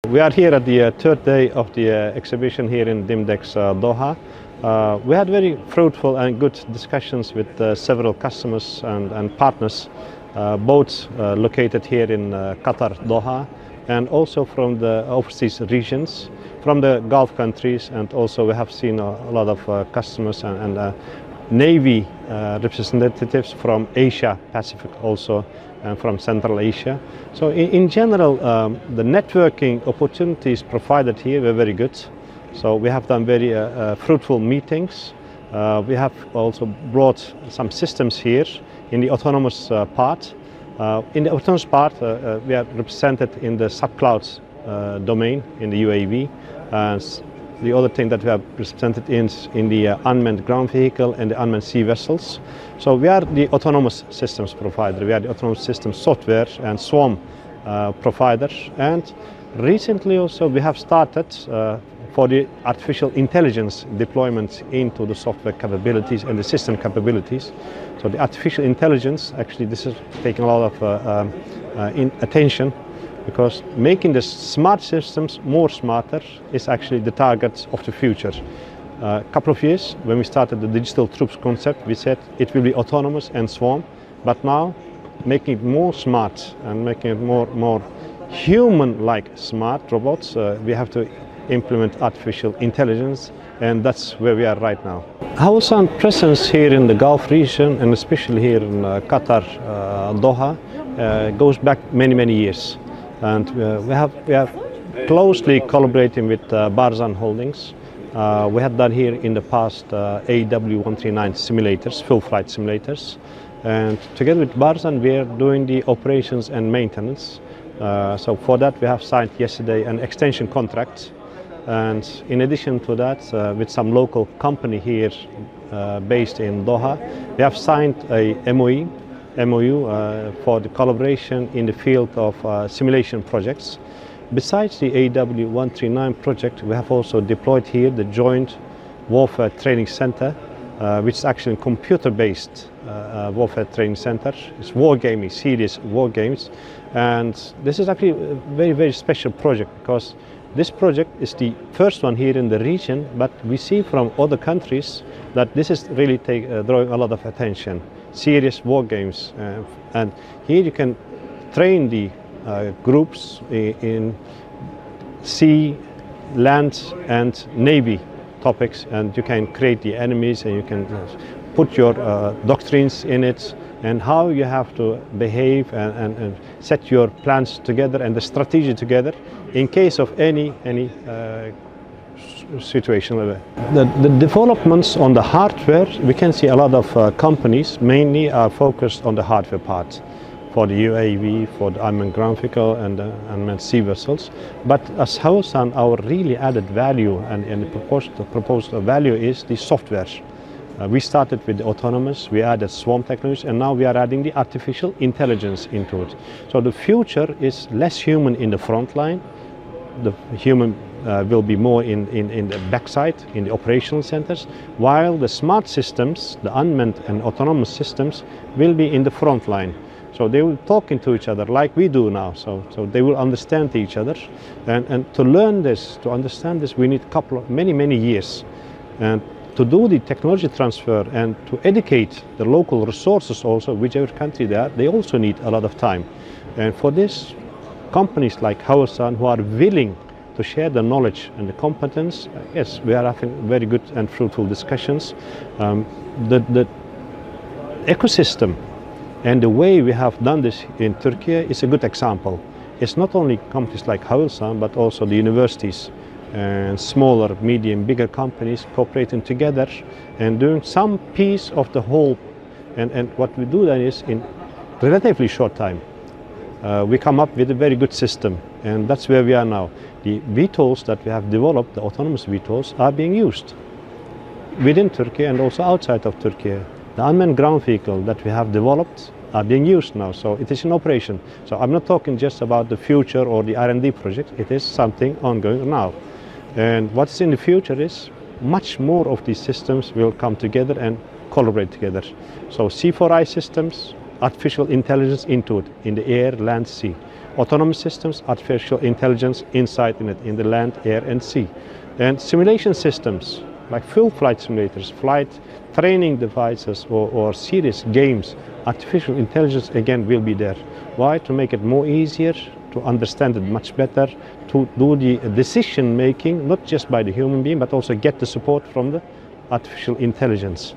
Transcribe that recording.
We are here at the third day of the exhibition here in Dimdex, Doha. We had very fruitful and good discussions with several customers and partners, both located here in Qatar, Doha, and also from the overseas regions, from the Gulf countries, and also we have seen a lot of customers and Navy representatives from Asia Pacific also, and from Central Asia. So in general, the networking opportunities provided here were very good. So we have done very fruitful meetings. We have also brought some systems here in the autonomous part. In the autonomous part, we are represented in the subclouds domain in the UAV. The other thing that we are represented in the unmanned ground vehicle and the unmanned sea vessels. So we are the autonomous systems provider. We are the autonomous systems software and swarm provider. And recently also we have started for the artificial intelligence deployment into the software capabilities and the system capabilities. So the artificial intelligence, actually this is taking a lot of attention, because making the smart systems more smarter is actually the target of the future. A couple of years when we started the digital troops concept, we said it will be autonomous and swarm, but now making it more smart and making it more human-like smart robots, we have to implement artificial intelligence, and that's where we are right now. Havelsan presence here in the Gulf region, and especially here in Qatar, Doha, goes back many years. And we have closely collaborating with Barzan Holdings. We had done here in the past AW139 simulators, full flight simulators. And together with Barzan, we are doing the operations and maintenance. So for that, we have signed yesterday an extension contract. And in addition to that, with some local company here based in Doha, we have signed a MOU for the collaboration in the field of simulation projects. Besides the AW139 project, we have also deployed here the Joint Warfare Training Center, which is actually a computer-based warfare training center. It's wargaming, serious war games. And this is actually a very special project, because this project is the first one here in the region, but we see from other countries that this is really drawing a lot of attention. Serious war games, and here you can train the groups in sea, land and navy topics, and you can create the enemies, and you can put your doctrines in it, and how you have to behave and set your plans together and the strategy together in case of any situation. The developments on the hardware, we can see a lot of companies mainly are focused on the hardware part for the UAV, for the unmanned ground vehicle and the unmanned sea vessels. But as Havelsan, our really added value and the proposed value is the software. We started with the autonomous, we added swarm technology, and now we are adding the artificial intelligence into it. So the future is less human in the front line. The human will be more in the backside, in the operational centers, while the smart systems, the unmanned and autonomous systems, will be in the front line. So they will talk to each other like we do now. So they will understand each other. And to learn this, to understand this, we need many years. And to do the technology transfer and to educate the local resources also, whichever country they are, they also need a lot of time. And for this, companies like Havelsan, who are willing to share the knowledge and the competence, yes, we are having very good and fruitful discussions. The ecosystem and the way we have done this in Turkey is a good example. It's not only companies like Havelsan, but also the universities and smaller, medium, bigger companies cooperating together and doing some piece of the whole. And what we do then is, in relatively short time, we come up with a very good system, and that's where we are now. The VTOLs that we have developed, the autonomous VTOLs, are being used within Turkey and also outside of Turkey. The unmanned ground vehicle that we have developed are being used now, so it is in operation. So I'm not talking just about the future or the R&D project, it is something ongoing now. And what's in the future is much more of these systems will come together and collaborate together. So C4I systems, artificial intelligence into it, in the air, land, sea. autonomous systems, artificial intelligence inside in the land, air and sea. And simulation systems like full flight simulators, flight training devices or serious games, artificial intelligence again will be there. Why? To make it more easier, to understand it much better, to do the decision making, not just by the human being, but also get the support from the artificial intelligence.